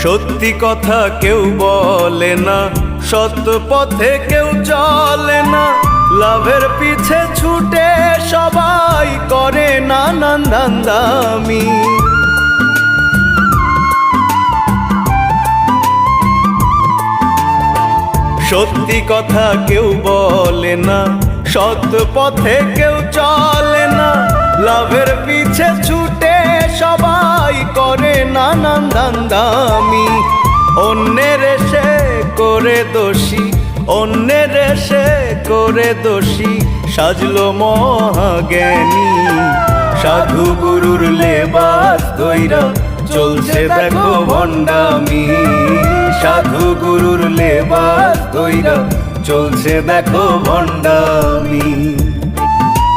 সত্যি কথা কেউ বলে না, সত্য পথে কেউ চলে না, লাভের পিছে ছুটে সবাই করে নানান ধান্দামি। সত্যি কথা কেউ বলে না, সত্য পথে কেউ চলে না, লাভের পিছে ছুটে সবাই করে নানান ধান্দামি। অন্যের এসে করে দোষী, অন্যের এসে করে দোষী সাজলো মহাজ্ঞানী। সাধু গুরুর লেবাস ধইরা চলছে দেখো ভণ্ডামি। সাধু গুরুর লেবাস ধইরা চলছে দেখো ভণ্ডামি।